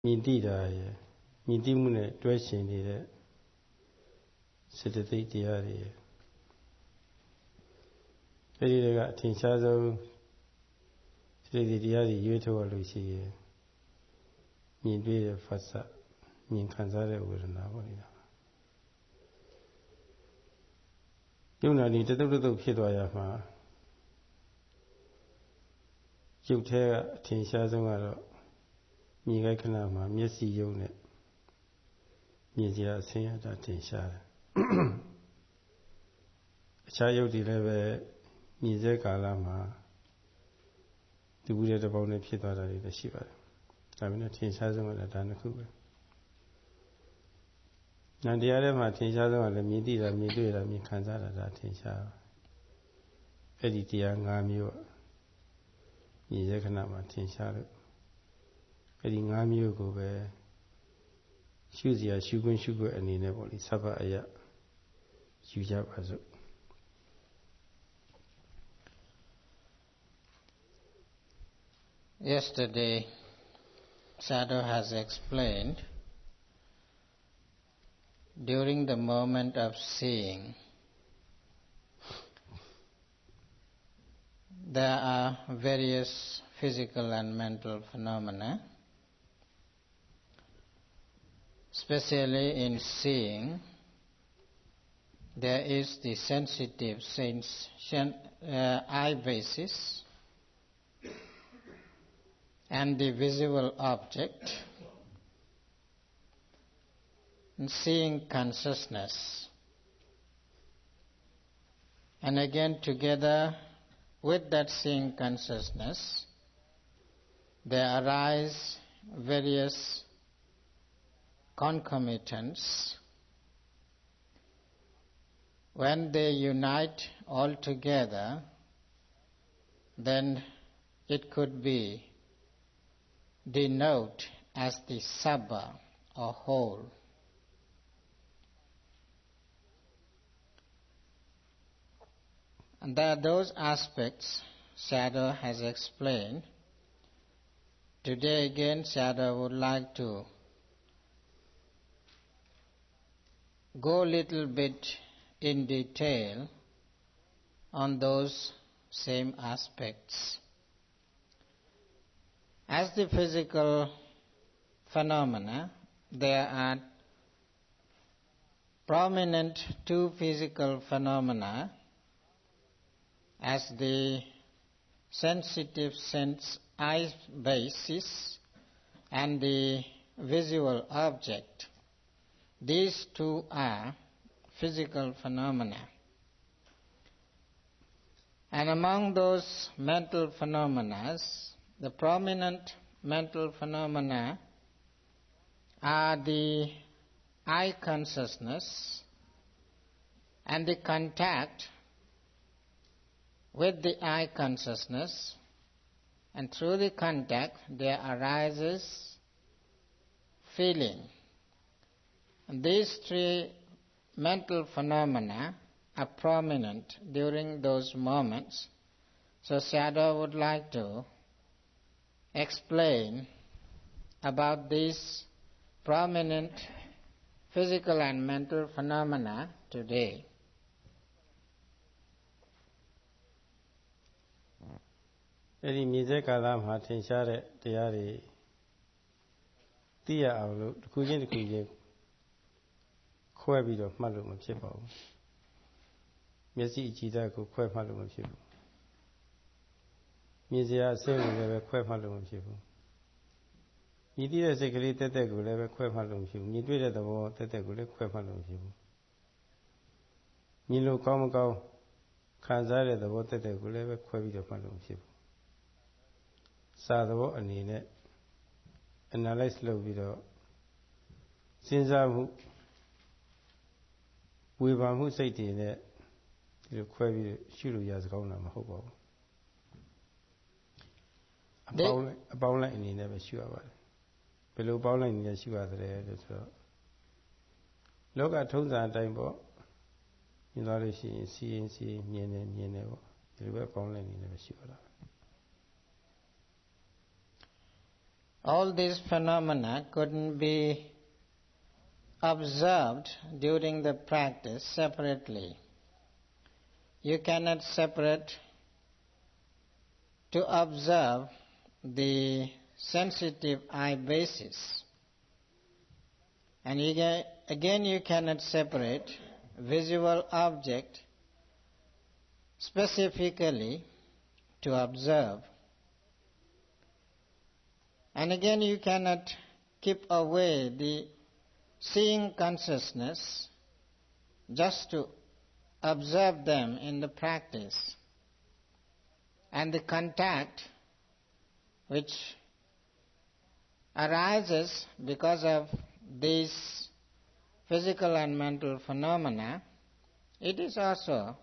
မြင်တိတာရဲ့မြင်တိမှုနဲ့တွဲရှင်နေတဲ့စေတသိက်တရားတွေအဲဒီကအထင်ရှားဆုံးစေတသိက်တရားတွေရွေးထုတ်ရလို့ရှိရင်မြင်တွေ့တဲ့ဖတ်စမြင်ခံစားတဲ့ဝေဒနာပေါ့လေယုံနာဒီတတုတ်တတုတ်ဖြစ်သွားရမှာရုပ်ထဲကအထင်ရှားဆုံးကတော့မြင်ခိုက်ခဏမှာမျက်စိယုံနဲ့မြင်စရာအဆင်းရဲတာထင်ရှားတယ်အခြားယုတ်တွေလည်းပဲမြင်စေကာလမှာဒီဘူးတဲ့တစ်ပေါင်းနဲ့ဖြစ်သွားတာတွေလည်းရှိပါတယ်ဒါပေမဲ့ထင်ရှားဆုံးကလည်းဒါနှစ်ခုပဲဉာဏ်တရားထဲမှာထင်ရှားဆုံးကလည်းမြင်သိတာမြင်တွေ့တာမြင်ခံစားတာဒါထင်ရှားအဲ့ဒီတရား၅မျိုးမြင်စေခဏမှာထင်ရှားလို့အဲ့ဒီ၅မျိုးကိုပဲရှုစရာရှုခွင့်ရှုခွင့်အနေနဲ့ပေါ့လေသဗ္ဗအယယူကြပါစို့Yesterday, Sadhu has explained during the moment of seeing, there are various physical and mental phenomena. Especially in seeing, there is the sensitive eye basis and the visual object, and seeing consciousness. And again, together with that seeing consciousness, there arise various concomitants. When they unite all together, then it could be denoted as the sabba or whole. And there are those aspects Sadhu has explained. Today again Sadhu would like to go a little bit in detail on those same aspects. As the physical phenomena, there are prominent two physical phenomena as the sensitive sense eye basis and the visual object. These two are physical phenomena. And among those mental phenomena, the prominent mental phenomena are the eye consciousness and the contact with the eye consciousness, and through the contact there arises feeling. And these three mental phenomena are prominent during those moments. So Sadhu would like to explain about these prominent physical and mental phenomena today. အဲ့ဒီမြင်စေကာလမှာထင်ရှားတဲ့တရားတွေသိရအောင်လို့တစ်ခုချင်းတစ်ခုချင်းခွဲပြီးတော့မှတ်လို့မဖြစ်ပါဘူးမျက်စိအကြည့်ဓာတ်ကိုခွဲမှတ်လို့မဖြစ်ဘူးမြင်စရာအဆင်းကိုလည်းပဲခွဲမှတ်လို့မဖြစ်ဘူးမြင်သိတဲ့စိတ်ကလေးတက်တက်ကိုလည်းပဲခွဲမှတ်လို့မဖြစ်ဘူးမြင်တွေ့တဲ့သဘောတက်တက်ကိုလည်းခွဲမှတ်လို့မဖြစ်ဘူးမြင်လို့ကောင်းမကောင်းခံစားတဲ့သဘောတက်တက်ကိုလည်းပဲခွဲပြီးတော့မှတ်လို့မဖြစ်ဘူးစာသဘောအနေနဲ့ analyze လုပ်ပြီးတော့စဉ်းစားမှုဝေဖန်မှုစိတ်တွေနဲ့ဒီလိုခွဲပြီးရှုလို့ရစကောင်းတာမဟုတ်ပါဘူးအပေါင်းလိုက်အနေနဲ့ပဲရှုရပါတယ်ဘယ်လိုပေါင်းလိုက်အနေနဲ့ရှုရသလဲလို့ဆိုတော့လောကထုံးစံအတိုင်းပေါ့မြင်သွားလို့ရှိရင်စီရင်မြင်တယ်ပေါ့ဒီလိုပဲပေါင်းလိုက်အနေနဲ့ပဲရှုရတာ all these phenomena couldn't be observed during the practice separately. You cannot separate to observe the sensitive eye basis. And again you cannot separate visual object specifically to observe. And again you cannot keep away the seeing consciousness just to observe them in the practice. And the contact which arises because of these physical and mental phenomena, it is also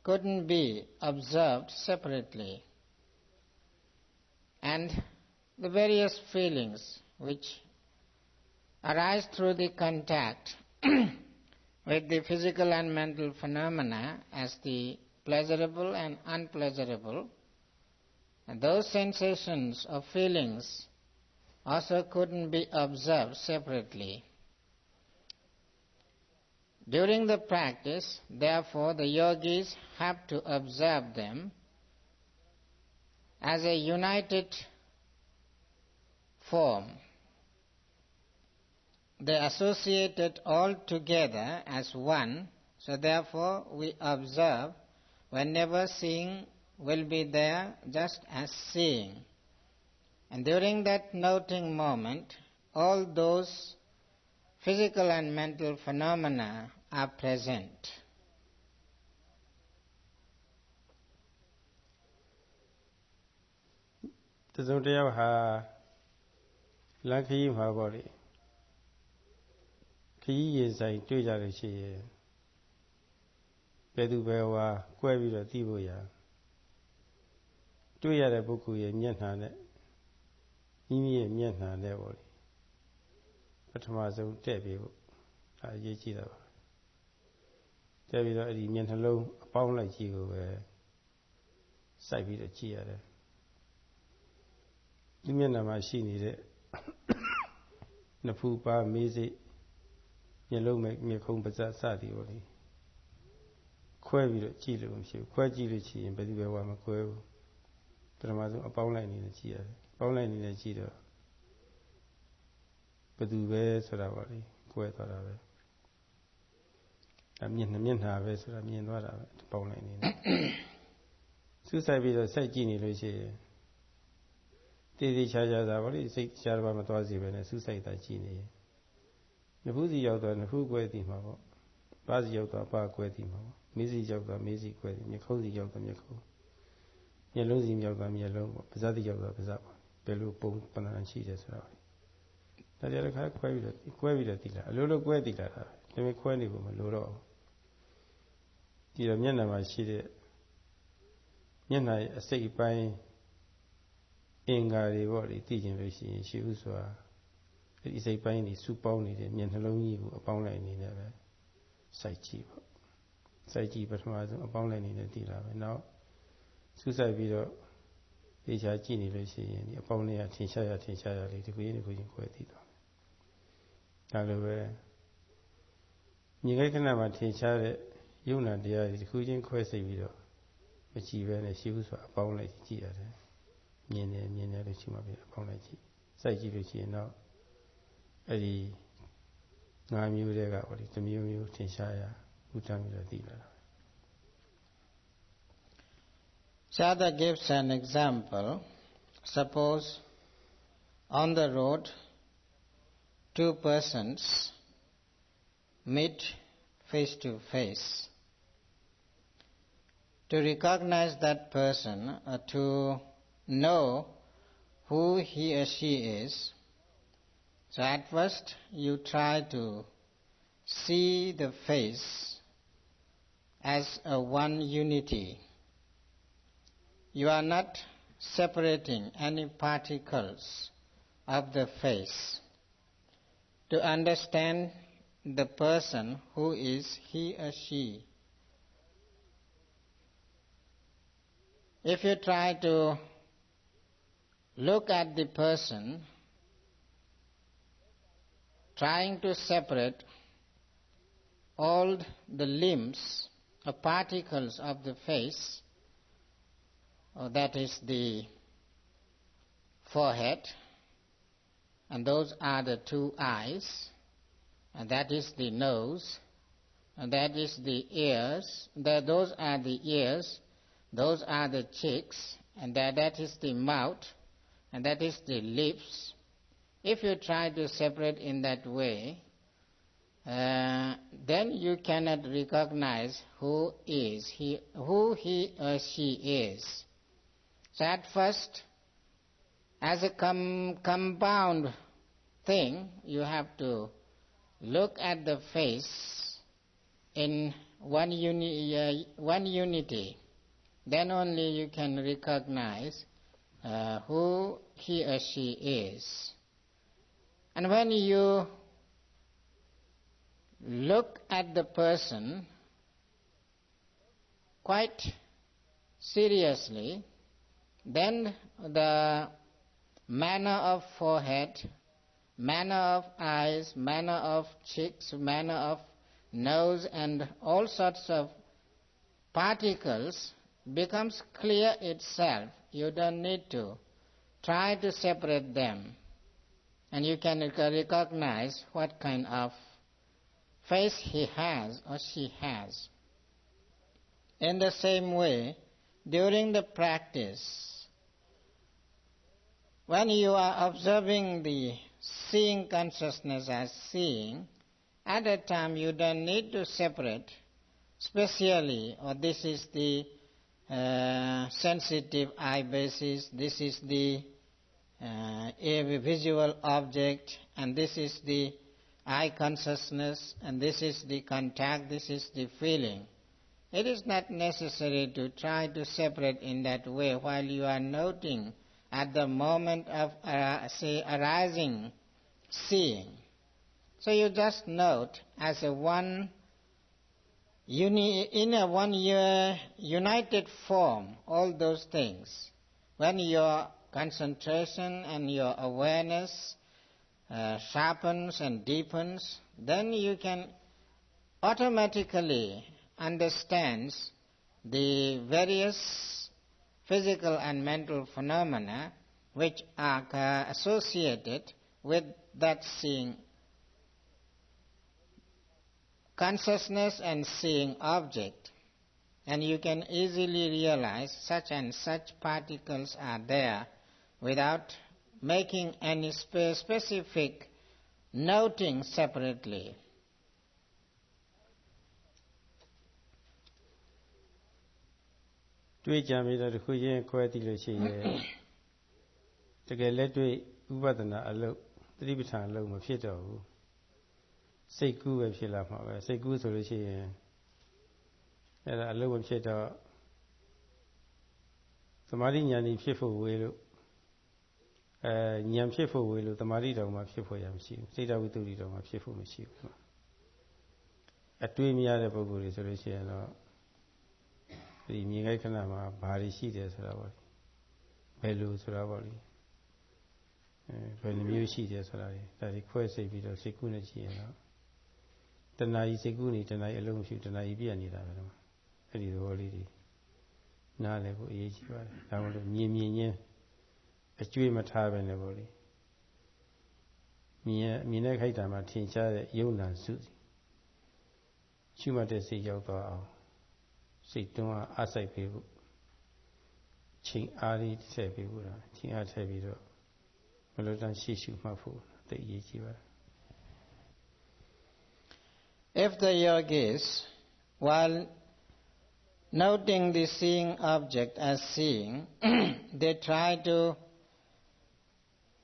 couldn't be observed separately. And the various feelings which arise through the contact with the physical and mental phenomena as the pleasurable and unpleasurable, and those sensations or feelings also couldn't be observed separately. During the practice, therefore, the yogis have to observe them as a united form. They associate it all together as one, so therefore we observe whenever seeing will be there just as seeing. And during that noting moment, all those physical and mental phenomena are present. Lucky my body. ခရီးရင်ဆိုင်တွေ့ကြလို့ရှိရင်ဘယ်သူဘယ်ဝါကွဲပြီးတော့သိဖို့ရတွေ့ရတဲ့ပုဂ္ဂိုလ်ရဲ့မျက်နှာနဲ့မိမိရဲ့မျက်နှာနဲ့ပေါ့လေပထမဆုံးတက်ပြီးဖို့ဒါအရေးကြီးတာပါတက်ပြီးတော့အဲ့ဒီမျက်နှာလုံးအပေါင်းလိုက်ကြည့်ကိုပဲစိုက်ပြီးတော့ကြည့်ရတယ်ဒီမျက်နှာမှာရှိနေတဲ့နှစ်ဖူးပါမေးစိတ်မျက်လုံးမျက်ခုံးပါးစပ်စသည်ပေါ့လေခွဲပြီးတော့ကြည့်လို့မရှိဘူးခွဲကြည့်လို့ရှိရင်ဘယ်သူပဲဝါမခွဲဘူးပထမဆုံးအပေါင်းလိုက်နေနဲ့ကြည့်ရတယ်ပေါင်းလိုက်နေနဲ့ကြည့်တော့ဘယ်သူပဲဆိုတာပေါ့လေခွဲသွားတာပဲအမျက်နှာပဲဆိုတာမြင်သွားတာပဲပေါင်းလိုက်နေနဲ့စူးစိုက်ပြီးတော့စိုက်ကြည့်နေလို့ရှိရင်တည်တည်ချာချာသာပေါ့လေစိတ်ချာတော့မသွားစီပဲနဲ့စူးစိုက်တာကြည့်နေရင်နဖူးစီရောက်တော့နဖူးကွဲတည်မှာပေါ့ပါးစီရောက်တော့ပါးကွဲတည်မှာပေါ့မေးစီရောက်တော့မေးစီကွဲတည်မျက်ခုံးစီရောက်တော့မျက်ခုံးမျက်လုံးစီရောက်တော့မျက်လုံးပေါ့ပါးစပ်စီရောက်တော့ပါးစပ်ပေါ့ဘယ်လိုပုံပဏာရှိတယ်ဆိုတာပေါ့ဒါကြတဲ့ခါကွဲပြီးတော့တည်လာအလိုလိုကွဲတည်လာတာဒါပေမဲ့ခွဲနေဖို့မလိုတော့ဘူးဒီတော့မျက်နှာမှာရှိတဲ့မျက်နှာရဲ့အစိတ်အပိုင်းအင်္ဂါတွေပေါ့လေသိကျင်လို့ရှိရင်ရှိဥစွာဒီစိတ်ပိုင်းတွေစုပေါင်းနေတဲ့မျက်နှလုံးကြီးကိုအပေါင်းလိုက်နေတယ်ပဲစိုက်ကြည့်ပေါ့စိုက်ကြည့်ပထမဆုံးအပေါင်းလိုက်နေတယ်တည်လာပဲနောက်စူးစိုက်ပြီးတော့ဒေချာကြည့်နေလို့ရှိရင်ဒီအပေါင်းလေးကထင်ရှားရလေးဒီကိုင်းကိုခွဲတည်သွားဒါလိုပဲညီခိုက်ခဏမှာထင်ရှားတဲ့ယုံနာတရားတွေဒီခုချင်းခွဲစိတ်ပြီးတော့မကြည့်ပဲနဲ့ရှိဥစွာအပေါင်းလိုက်ကြည့်ရတယ်မြင်တယ်လို့ရှိမှပဲအပေါင်းလိုက်ကြည့်စိုက်ကြည့်လို့ရှိရင်တော့အဲ့ဒီငါးမျိုးတွေကဟောဒီတစ်မျိုးထင်ရှားရဥတ္တမျိုးတော့သိလာတာ Sada gives an example. Suppose on the road two persons meet face to face. To recognize that person or to know who he or she is, so at first you try to see the face as a one unity. You are not separating any particles of the face. To understand the person who is he or she. If you try to look at the person trying to separate all the limbs or particles of the face, that is the forehead, and those are the two eyes, and that is the nose, and that is the ears, those are the ears, those are the cheeks, and that is the mouth, and that is the lips. If you try to separate in that way, then you cannot recognize who he or she is. So at first, as a compound thing, you have to look at the face in one unity. Then only you can recognize who he or she is. And when you look at the person quite seriously, then the manner of forehead, manner of eyes, manner of cheeks, manner of nose, and all sorts of particles becomes clear itself. You don't need to try to separate them, and you can recognize what kind of face he has or she has. In the same way, during the practice, when you are observing the seeing consciousness as seeing, at that time you don't need to separate specially, or this is the sensitive eye basis, this is the visual object, and this is the eye consciousness, and this is the contact, this is the feeling. It is not necessary to try to separate in that way while you are noting at the moment of arising seeing. So you just note as a one united form all those things. When your concentration and your awareness sharpens and deepens, then you can automatically understand the various physical and mental phenomena which are associated with that seeing consciousness and seeing object. And you can easily realize such and such particles are there without making any specific noting separately. Dui jami da khu yin kwai ti lo shi ye takae let dui upadana alo tripitthana alo ma phit taw bu siat ku be phit la ma be siat ku so lo shi yin aida alo ma phit taw samadhi nyani phit pho we lo nyam phit pho we lo samadhi taw ma phit pho ya ma shi bu sitta witthuri taw ma phit pho ma shi bu atwai mya de puggol de so lo shi yin taw ဒီမြင်ခိုက်ခဏမှာဘာတွေရှိတယ်ဆိုတာပေါ့ဘယ်လိုဆိုတာပေါ့လေဘယ်လိုမျိုးရှိတယ်ဆိုတာဒါတွေခွဲစိတ်ပြီးတော့စိတ်ကူးနဲ့ကြည့်ရင်တော့တဏှာကြီးစိတ်ကူးနေတဏှာကြီးအလုံးမရှိတဏှာကြီးပြည့်နေတာပဲတော့အဲ့ဒီသဘောလေးတွေနားလည်ဖို့အရေးကြီးပါတယ်ဒါမှမဟုတ်မြင်ချင်းအကျွေးမထားပဲနဲ့ပေါ့လေမြင်တဲ့ခိုက်တာမှာထင်ရှားတဲ့ယုံနာစုရှုမှတ်တဲ့စိတ်ရောက်သွားအောင်စိတ်တွန်းအားစိုက်ပေးဖို့ချိန်အားလေးထည့်ပေးဖို့ချိန်အားထည့်ပြီးတော့မလွတ်တမ်းရှေ့ရှုမှတ်ဖို့သိအရေးကြီးပါတယ် If the yogis, while noting the seeing object as seeing, they try to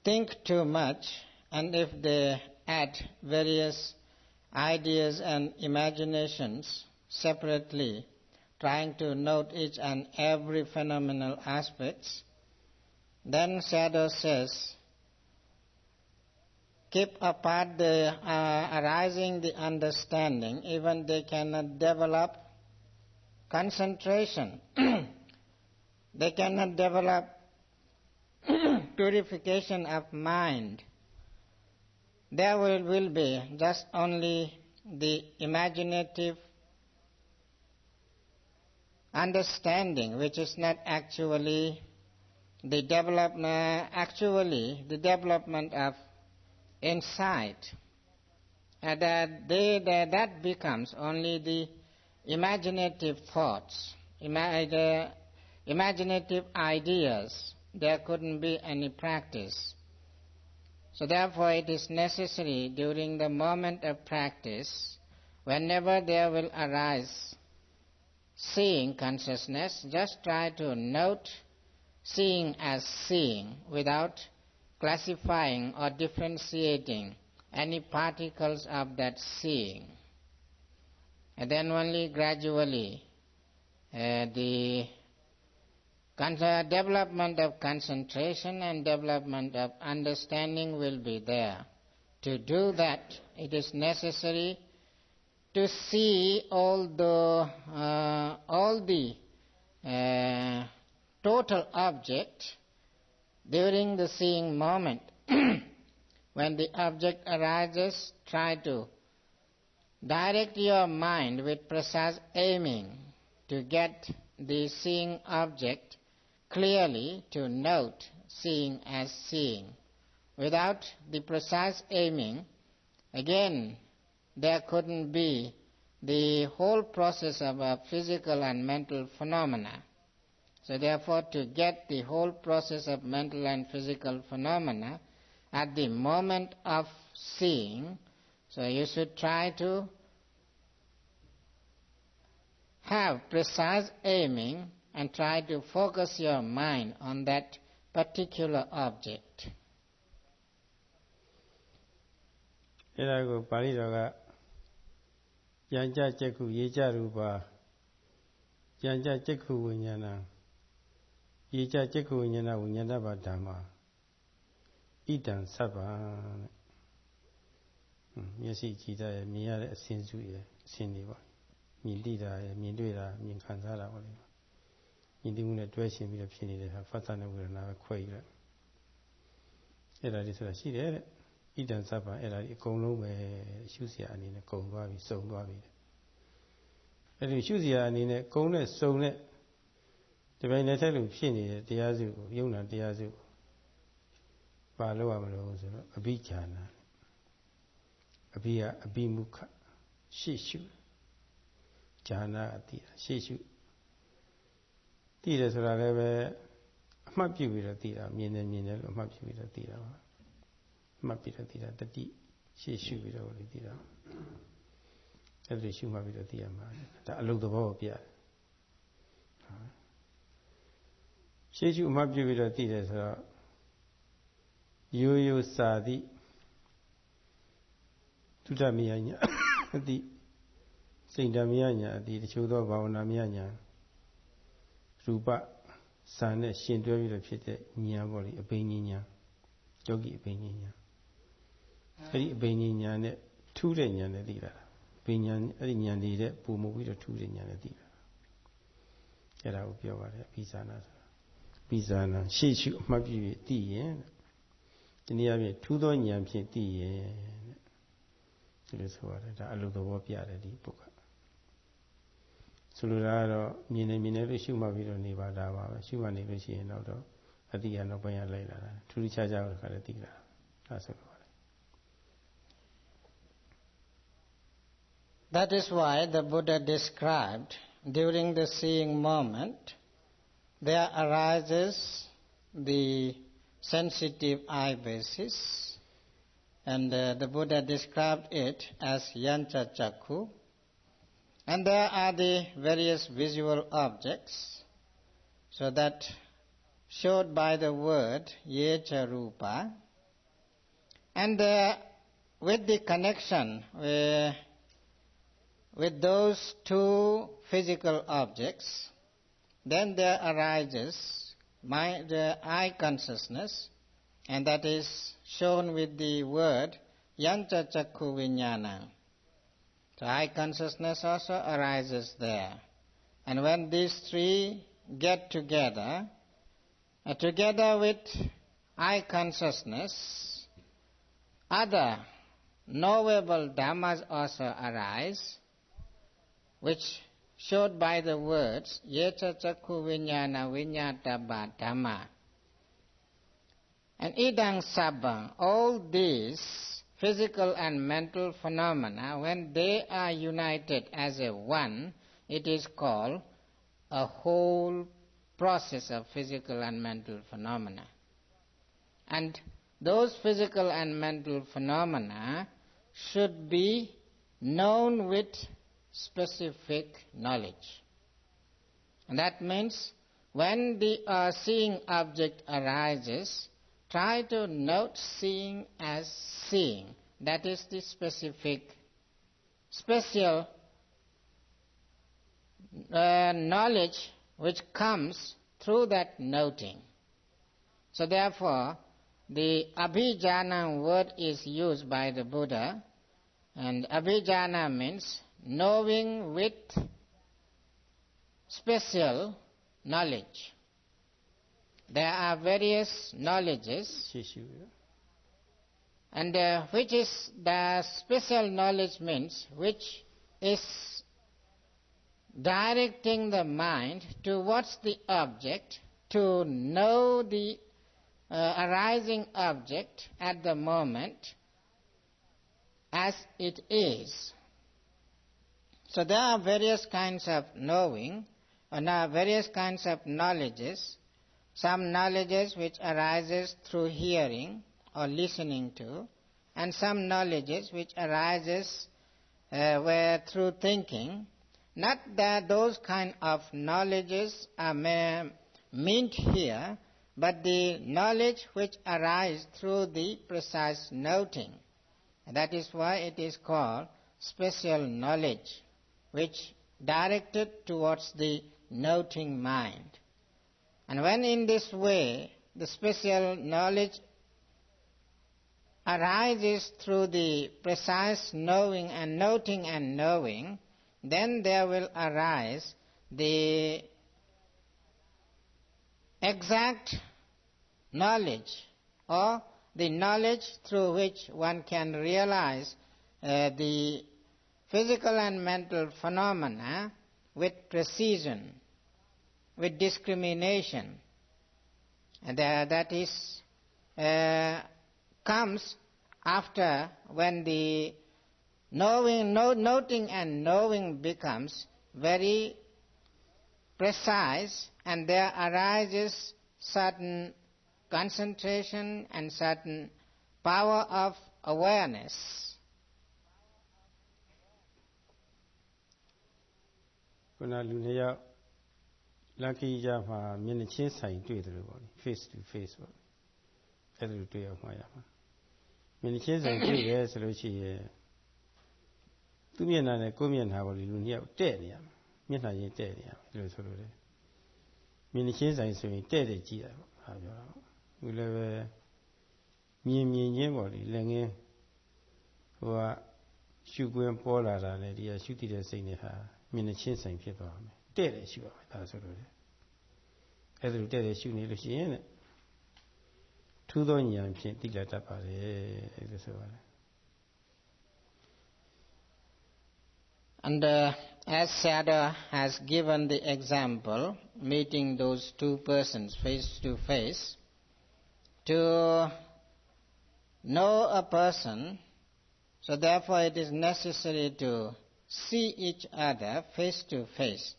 think too much, and if they add various ideas and imaginations separately, trying to note each and every phenomenal aspects, then Sayadaw says, keep apart the arising the understanding, even they cannot develop concentration. They cannot develop purification of mind. there will be just only the imaginative understanding, which is not actually the development of insight. And that becomes only the imaginative thoughts, imaginative ideas. There couldn't be any practice. So therefore it is necessary during the moment of practice, whenever there will arise seeing consciousness, just try to note seeing as seeing without classifying or differentiating any particles of that seeing. And then only gradually the development of concentration and development of understanding will be there. To do that, it is necessary to see all the total object during the seeing moment. When the object arises, try to direct your mind with precise aiming to get the seeing object clearly, to note seeing as seeing. Without the precise aiming, again, there couldn't be the whole process of physical and mental phenomena. So therefore, to get the whole process of mental and physical phenomena at the moment of seeing, so you should try to have precise aiming and try to focus your mind on that particular object. အဲ့ဒါကိုပါဠိတော်ကယံကြကျက်ခုရေကြရူပါယံကြကျက်ခုဝိညာဏရေကြကျက်ခုဝိညာဏဝိညာဏဘာဓမ္မာဣတံသဗ္ဗံမျက်စိကြည့်တဲ့မြင်ရတဲ့အစဉ်စုရဲ့အစဉ်တွေပေါ့မြင်သိတာရဲ့မြင်တွေ့တာမြင်ခံစားတာပေါ့လေမြင်သိမှုနဲ့တွဲရှင်ပြီးတော့ဖြစ်နေတဲ့ဟာဖတ်သနဲ့ဝေဒနာပဲခွဲယူလိုက်အဲ့ဒါလေးဆိုတာရှိတယ်တဲ့ဣတံသဗ္ဗံအဲ့ဒါဒီအကုန်လုံးပဲရှုစရာအနေနဲ့ကုံသွားပြီစုံသွားပြီအဲ့ဒီရှုစရာအနေနဲ့ကုံနဲ့စုံနဲ့ဒီပိုင်းနဲ့ထက်လို့ဖြစ်နေတဲ့တရားစုကိုယုံနာတရားစုပါလို့ရမလို့ဆိုတော့အဘိဉာဏအဘိကအဘိမုခရှေ့ရှုဉာဏအတိရှေ့ရှုသိတယ်ဆိုတာလည်းပဲအမှတ်ပြုပြီးတော့သိတာမြင်တယ်လို့အမှတ်ပြုပြီးတော့သိတာပါအမှတ်ပြီးတော့သိတာတတိရှေ့ရှုပြီးတော့သိတာအဲ့ဒီရှုမှတ်ပြီးတော့သိရမှာဒါအလုပ်သဘောကိုပြတယ်ရှေ့ရှုအမှတ်ပြုပြီးတော့သိတယ်ဆိုတော့ရိုးရိုးစာသည့်သုဒ္ဓမယညာအတိစိတ်ဓမယညာအတိတချို့သောဘာဝနာမယညာရူပစာနဲ့ရှင်တွဲပြီးတော့ဖြစ်တဲ့ဉာဏ်ပေါ့လေအဘိညာဉ်ဉာဏ်ယောဂီအဘိညာဉ်ဉာဏ်အဲ့ဒီအဘိညာဉ်ဉာဏ်နဲ့ထူးတဲ့ဉာဏ်နဲ့သိတာအဘိညာဉ်အဲ့ဒီဉာဏ်လေးတဲ့ပုံမှုပြီးတော့ထူးတဲ့ဉာဏ်နဲ့သိတာအဲ့ဒါကိုပြောပါတယ်အဘိဇာနာဆိုတာအဘိဇာနာရှေ့ရှုအမှတ်ပြုပြီးသိရင်ဒီနည်းအားဖြင့်ထူးသောဉာဏ်ဖြင့်သိရင်ဒီလိုဆိုရတယ်ဒါအလိုသဘောပြတယ်ဒီပုဂ္ဂိုလ်ဆိုလိုတာကတော့မြင်နေလို့ရှုမှတ်ပြီးတော့နေပါတာပါပဲရှုမှတ်နေလို့ရှိရင်တော့အတိအနောက်ပိုင်းရလိုက်လာတာထူးထူးခြားခြားခါလည်းသိလာဒါဆိုလိုပါတယ် That is why the Buddha described during the seeing moment there arises the sensitive eye basis, and the Buddha described it as yancha chakku, and there are the various visual objects, so that showed by the word yecha rupa, and with the connection with those two physical objects, then there arises the eye consciousness, and that is shown with the word yancha chakku vijnana. So eye consciousness also arises there. And when these three get together, together with eye consciousness, other knowable dhammas also arise, which showed by the words Yecha Chakku Viññāna Viññātabba Dhamma. And idang sabbang, all these physical and mental phenomena, when they are united as a one, it is called a whole process of physical and mental phenomena. And those physical and mental phenomena should be known with specific knowledge. And that means when the seeing object arises, try to note seeing as seeing. That is the special knowledge which comes through that noting. So therefore, the abhijana word is used by the Buddha, and abhijana means knowing with special knowledge. There are various knowledges, and which is the special knowledge means which is directing the mind towards the object to know the arising object at the moment as it is. So there are various kinds of knowing, and there are various kinds of knowledges. Some knowledges which arises through hearing or listening to, and some knowledges which arises through thinking. Not that those kind of knowledges are meant here, but the knowledge which arises through the precise noting. That is why it is called special knowledge, which directed towards the noting mind. And when in this way the special knowledge arises through the precise knowing and noting and knowing, then there will arise the exact knowledge, or the knowledge through which one can realize the physical and mental phenomena with precision, with discrimination. And that is comes after when the noting and knowing becomes very precise, and there arises certain concentration and certain power of awareness. ခုနလူနှစ်ယောက်လမ်းခီးကြမှာမျက်နှာချင်းဆိုင်တွေ့တယ်လို့ပေါ့လေ face to face ပေါ့အဲ့ဒါလိုတွေ့အောင်မှာရမှာမျက်နှာချင်းဆိုင်တွေ့တယ်ဆိုလို့ရှိရင်သူ့မျက်နှာနဲ့ကိုယ်မျက်နှာပေါ့လေလူနှစ်ယောက်တဲ့နေရမှာမျက်နှာချင်းတဲ့နေရမှာဒီလိုဆိုလို့လေမျက်နှာချင်းဆိုင်ဆိုရင်တဲ့ကြည့်ရပေါ့ဟာပြောတာပေါ့ဘူးလည်းပဲမြင်ချင်းပေါ့လေလက်ငင်းဟိုကရှုခွင်းပေါ်လာတာနဲ့ဒီကရှုတည်တဲ့စိတ်နဲ့ဟာမျက်နှာချင်းဆိုင်ဖြစ်သွားမယ်တဲ့တယ်ရှုရမယ်ဒါဆိုလို့လေအဲ့ဒါလိုတဲ့တယ်ရှုနေလို့ရှိရင်ထူးသောဉာဏ်ဖြင့်သိလာတတ်ပါတယ်အဲ့ဒါဆိုပါတယ် And as Sayadaw has given the example, meeting those two persons face to face, to know a person, so therefore it is necessary to see each other face to face.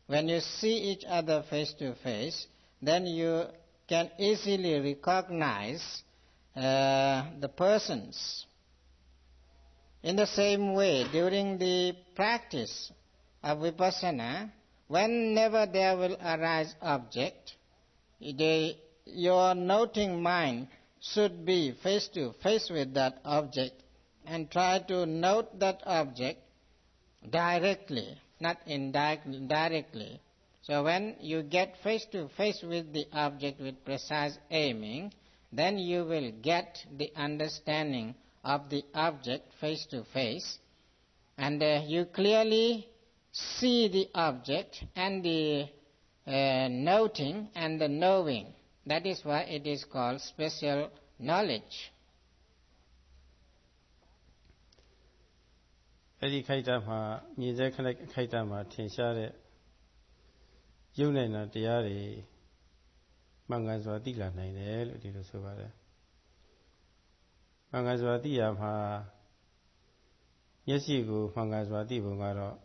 When you see each other face to face, then you can easily recognize the persons. In the same way, during the practice of vipassana, whenever there will arise object, your noting mind should be face to face with that object and try to note that object directly, not indirectly. So when you get face to face with the object with precise aiming, then you will get the understanding of the object face to face, and you clearly see the object and the noting and the knowing. That is why it is called special knowledge. အဲ့ဒီခိုက်တာမှာမြင်စေခိုက်တာမှာထင်ရှားတဲ့ယုံနိုင်တာတရားတွေမှန်ကန်စွာသိလာနိုင်တယ်လို့ဒီလိုဆိုပါတယ်မှန်ကန်စွာသိရမှာမျက်စိကိုမှန်ကန်စွာသိပုံကတော့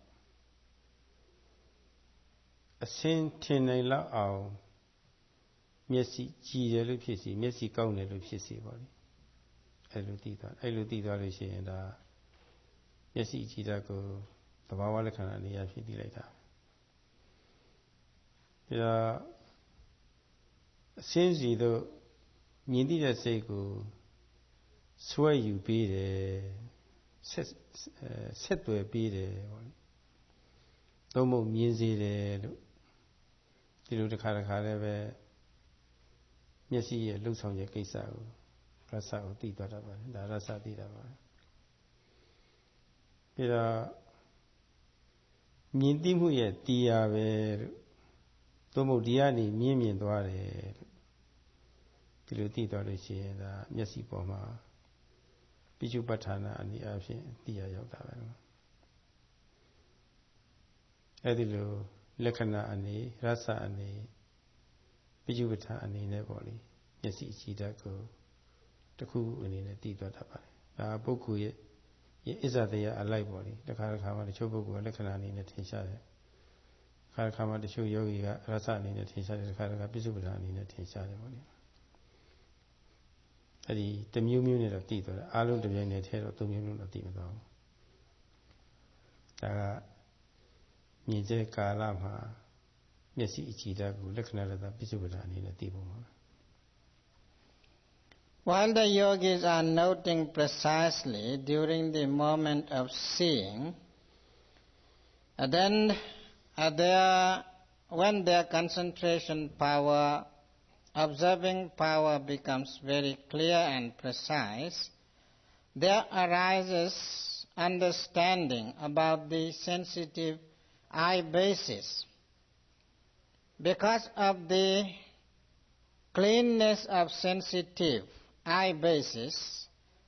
အစင်းထင်နိုင်လောက်အောင်မျက်စိကြည်တယ်လို့ဖြစ်စီမျက်စိကောင်းတယ်လို့ဖြစ်စီပေါ့လေအဲ့လိုသိသွားလို့ရှိရင်ဒါမျက်စိကြည်တာကိုသဘာဝလက္ခဏာနေရာဖြစ်သိလိုက်တာဒါအစင်းစီတို့မြင်သိတဲ့စိတ်ကိုဆွဲယူပေးတယ်ဆက်သွယ်ပေးတယ်ပေါ့လေသုံးဖို့မြင်စေတယ်လို့ဒီလိုတစ်ခါလည်းပဲမျက်စိရဲ့လှုပ်ဆောင်ချက်ကိစ္စကိုရစကိုသိသွားတာပါဒါရစသိတာပါပြီးတော့မြင်သိမှုရဲ့တရားပဲလို့သုံးဖို့ဒီကနေမြင်သွားတယ်လို့ဒီလိုသိသွားလို့ရှိရင်ဒါမျက်စိပေါ်မှာပိဋုပဋ္ဌာနာအနေအချင်းသိရရောက်တာပဲအဲ့ဒီလိုလက္ခဏာအနေရစအနေပိဋုပဋ္ဌာအနေနဲ့ပေါ့လေမျက်စိကြည်တတ်ကိုတစ်ခုအနေနဲ့သိသွားတတ်ပါတယ်ဒါပုဂ္ဂိုလ်ရဲ့အစ္ဆတရားအလိုက်ပေါ့လေတစ်ခါမှတချို့ပုဂ္ဂိုလ်ကလက္ခဏာအနေနဲ့ထင်ရှားတယ်တစ်ခါမှတချို့ယောဂီကရစအနေနဲ့ထင်ရှားတယ်တစ်ခါပိဋုပဋ္ဌာအနေနဲ့ထင်ရှားတယ်ပေါ့လေအဲ့ဒီတစ်မျိုးမျိုးနဲ့တော့သိသွားတယ်အားလုံးတစ်ပြိုင်တည်းထဲတော့သုံးမျိုးလုံးတော့သိမသွားဘူးဒါကမြင်တဲ့ကာလမှာမျက်စိအကြည့်တတ်ကိုလက္ခဏာရတပိဋုပဋ္ဌာအနေနဲ့သိပုံပါ While the yogis are noting precisely during the moment of seeing, then when their concentration power, observing power becomes very clear and precise, there arises understanding about the sensitive eye basis. Because of the cleanness of sensitive eye basis,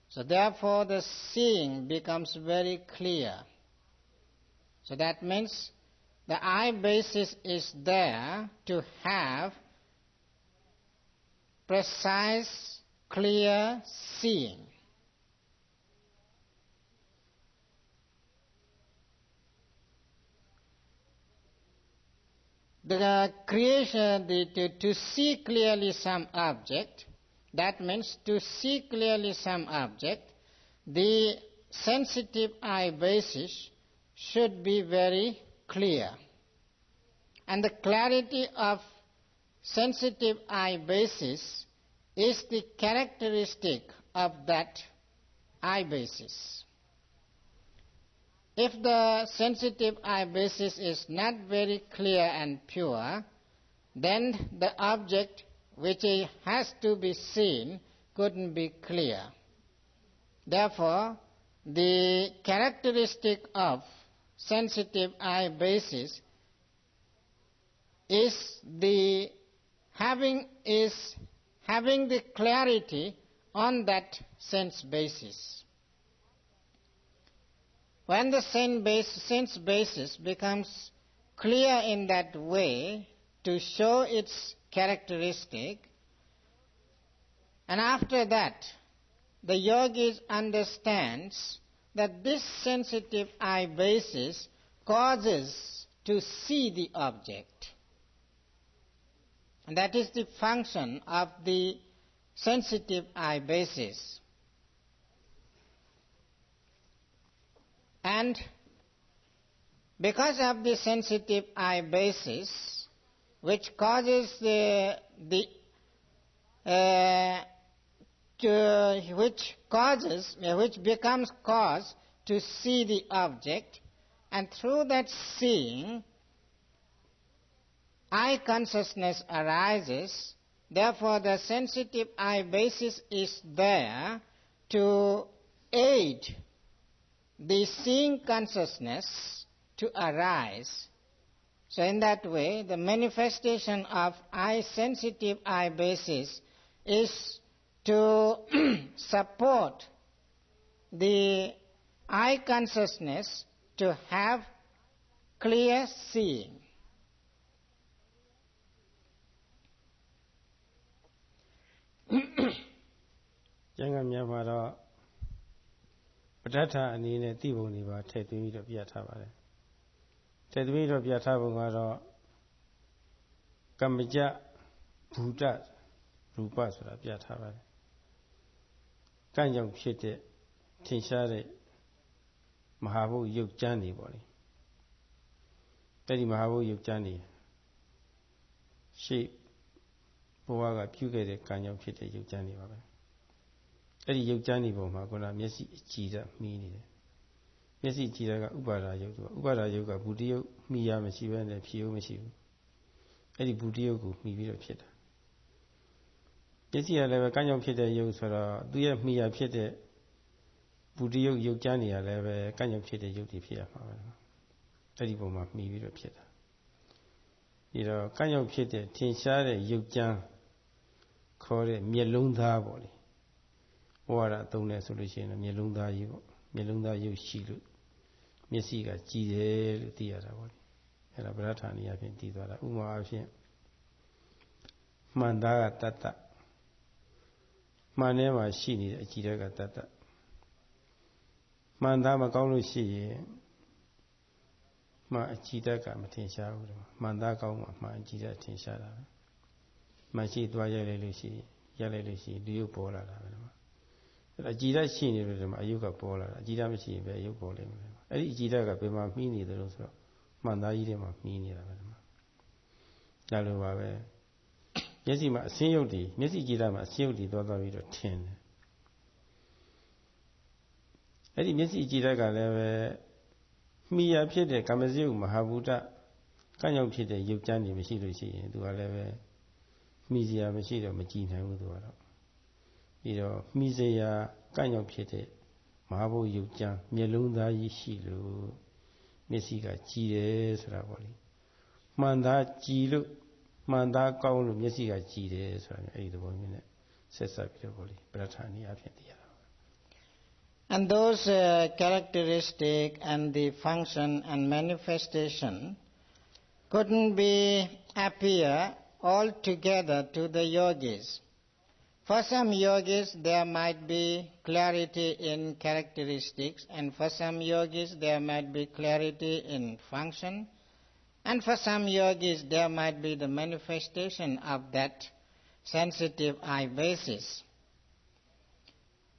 so therefore the seeing becomes very clear. So that means the eye basis is there to have precise, clear seeing. The creation, to see clearly some object, that means to see clearly some object, the sensitive eye basis should be very clear. And the clarity of sensitive eye basis is the characteristic of that eye basis. If the sensitive eye basis is not very clear and pure, then the object which has to be seen couldn't be clear. Therefore, the characteristic of sensitive eye basis is having the clarity on that sense basis. When the sense basis becomes clear in that way to show its characteristic, and after that the yogis understands that this sensitive eye basis causes to see the object. And that is the function of the sensitive eye basis. And because of the sensitive eye basis, which causes which becomes cause to see the object, and through that seeing, eye consciousness arises. Therefore, the sensitive eye basis is there to aid the seeing consciousness to arise. So in that way, the manifestation of sensitive eye basis is to support the eye consciousness to have clear seeing. Jangan Myanmar ပဋ္ဌာန်းအနေနဲ့သိပုံတွေပါထည့်သွင်းပြီးတော့ပြထားပါတယ်။ထည့်သွင်းပြီးတော့ပြထားပုံကတော့ကမ္မကြဘူတရူပဆိုတာပြထားပါတယ်။ကံကြောင့်ဖြစ်တဲ့ထင်ရှားတဲ့မဟာဘုတ်ရုပ်ကြမ်းတွေပေါ့လေ။အဲဒီမဟာဘုတ်ရုပ်ကြမ်းတွေရှေ့ဘဝကပြုခဲ့တဲ့ကံကြောင့်ဖြစ်တဲ့ရုပ်ကြမ်းတွေပါပဲ။အဲ့ဒီရုပ်ကြမ်းဒီပုံမှာခုနမျက်စိအကြည်ဓာတ်မှီးနေတယ်မျက်စိကြည်ဓာတ်ကဥပါဒာယုတ်ဥပါဒာယုတ်ကဘူတိယုတ်မှီရမရှိဘဲနဲ့ဖြေယုတ်မရှိဘူးအဲ့ဒီဘူတိယုတ်ကိုမှီပြီးတော့ဖြစ်တာမျက်စိကလည်းပဲကံကြောင့်ဖြစ်တဲ့ယုတ်ဆိုတော့သူရဲ့မှီရဖြစ်တဲ့ဘူတိယုတ်ရုပ်ကြမ်းတွေကလည်းပဲကံကြောင့်ဖြစ်တဲ့ယုတ်တွေဖြစ်ရမှာပဲအဲ့ဒီပုံမှာမှီပြီးတော့ဖြစ်တာပြီးတော့ကံကြောင့်ဖြစ်တဲ့ထင်ရှားတဲ့ရုပ်ကြမ်းခေါ်တဲ့မျက်လုံးသားပေါ့လေဘဝရအသုံးနဲ့ဆိုလို့ရှိရင်မျက်လုံးသားကြီးပေါ့မျက်လုံးသားရုပ်ရှိလို့မျက်စိကကြည်တယ်လို့သိရတာပေါ့အဲ့ဒါဗရဒ္ဌာနီအဖြစ်တည်သွားတာဥပမာအဖြစ်မှန်သားကတတ္တမှန်ထဲမှာရှိနေတဲ့အကြည်ဓာတ်ကတတ္တမှန်သားမကောင်းလို့ရှိရင်မှန်အကြည်ဓာတ်ကမထင်ရှားဘူးမှန်သားကောင်းမှမှန်အကြည်ဓာတ်ထင်ရှားတာပဲမှန်ရှိသွားရိုက်လိုက်လို့ရှိရင်ရိုက်လိုက်လို့ရှိရင်ဒီရုပ်ပေါ်လာတာပဲအဲ့အကြည်ဓာတ်ရှိနေလို့ဒီမှာအယုတ်ကပေါ်လာတာအကြည်ဓာတ်မရှိရင်ပဲအယုတ်ပေါ်လိမ့်မယ်အဲ့ဒီအကြည်ဓာတ်ကဘယ်မှာမှီးနေတယ်လို့ဆိုတော့မှန်သားကြီးထဲမှာမှီးနေတာပဲဒီမှာဒါလိုပါပဲမျက်စိမှာအစင်းရုပ်တွေမျက်စိကြည်ဓာတ်မှာအစင်းရုပ်တွေသွားပြီးတော့ထင်တယ်အဲ့ဒီမျက်စိကြည်ဓာတ်ကလည်းပဲမှီရဖြစ်တဲ့ကာမစရုပ်မဟာဘူတကံ့ကြောင့်ဖြစ်တဲ့ရုပ်ကြမ်းတွေမရှိလို့ရှိရင်သူကလည်းပဲမှီစရာမရှိတော့မကြည်နိုင်ဘူးသူကတော့ပြီးတော့မှီစရာကံ့ကြောင့်ဖြစ်တဲ့မဟာဘုတ်ရုပ်ကြမ်းမျက်လုံးသားကြီးရှိလို့မျက်စိကကြည်တယ်ဆိုတာပေါ့လေမှန်သားကြည်လို့မှန်သားကောင်းလို့မျက်စိကကြည်တယ်ဆိုတာအဲ့ဒီသဘောမျိုးနဲ့ဆက်ဆက်ပြီးတော့ပေါ့လေပဋ္ဌာနီအဖြစ်သိရတာ And those characteristic and the function and manifestation couldn't be appear altogether to the yogis. For some yogis there might be clarity in characteristics, and for some yogis there might be clarity in function, and for some yogis there might be the manifestation of that sensitive eye basis.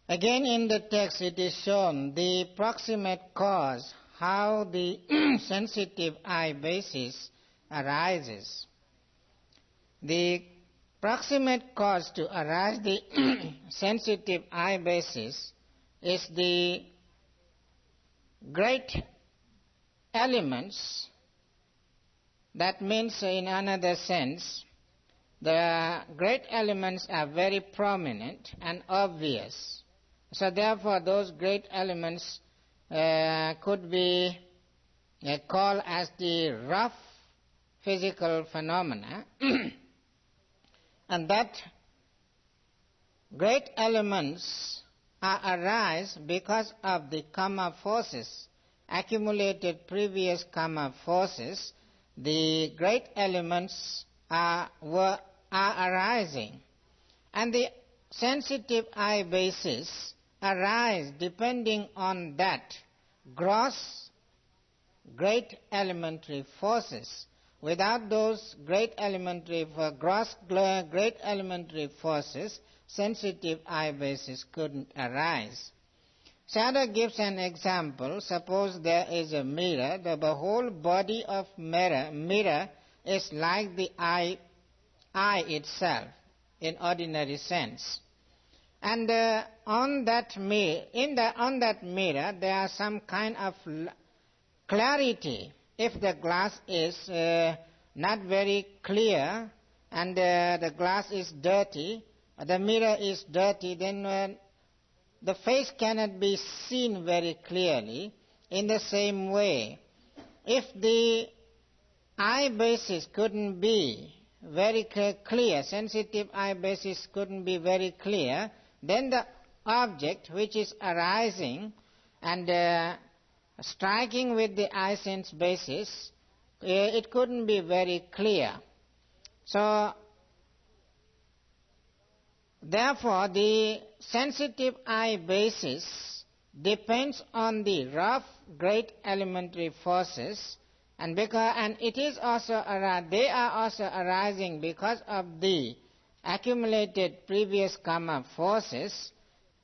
Again in the text it is shown the proximate cause, how the sensitive eye basis arises. The proximate cause to arise the sensitive eye basis is the great elements. That means in another sense the great elements are very prominent and obvious. So therefore those great elements could be called as the rough physical phenomena. And that great elements arise because of the karma forces, accumulated previous karma forces. The great elements are arising, and the sensitive eye basis arise depending on that gross great elementary forces. Without those great elementary forces, sensitive eye basis couldn't arise. Sayadaw gives an example. Suppose there is a mirror. The whole body of mirror is like the eye itself in ordinary sense. And on that mirror there are some kind of clarity. If the glass is not very clear and the glass is dirty, the mirror is dirty, then the face cannot be seen very clearly. In the same way, if the eye basis couldn't be very clear, sensitive eye basis couldn't be very clear, then the object which is arising and striking with the eye sense basis, it couldn't be very clear. So, therefore, the sensitive eye basis depends on the rough great elementary forces, and it is also they are also arising because of the accumulated previous karma forces,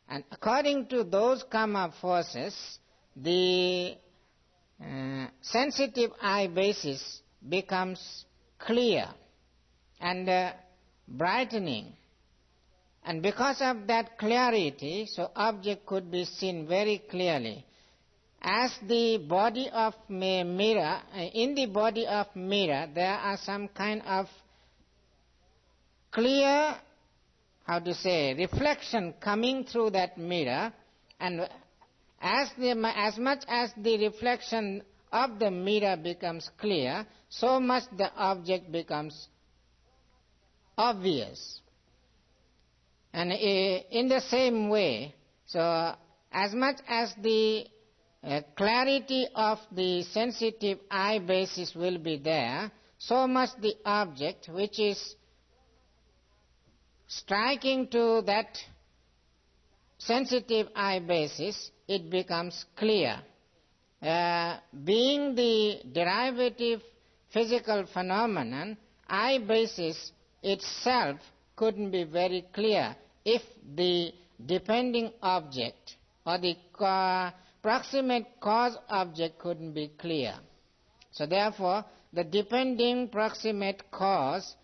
and according to those karma forces, the sensitive eye basis becomes clear and brightening. And because of that clarity, so object could be seen very clearly. As the body of mirror, in the body of mirror, there are some kind of clear, reflection coming through that mirror, and as much as the reflection of the mirror becomes clear, so much the object becomes obvious. And in the same way, so as much as the clarity of the sensitive eye basis will be there, so much the object which is striking to that sensitive eye basis, it becomes clear. Being the derivative physical phenomenon, eye basis itself couldn't be very clear if the depending object or the proximate cause object couldn't be clear. So therefore, the depending proximate cause,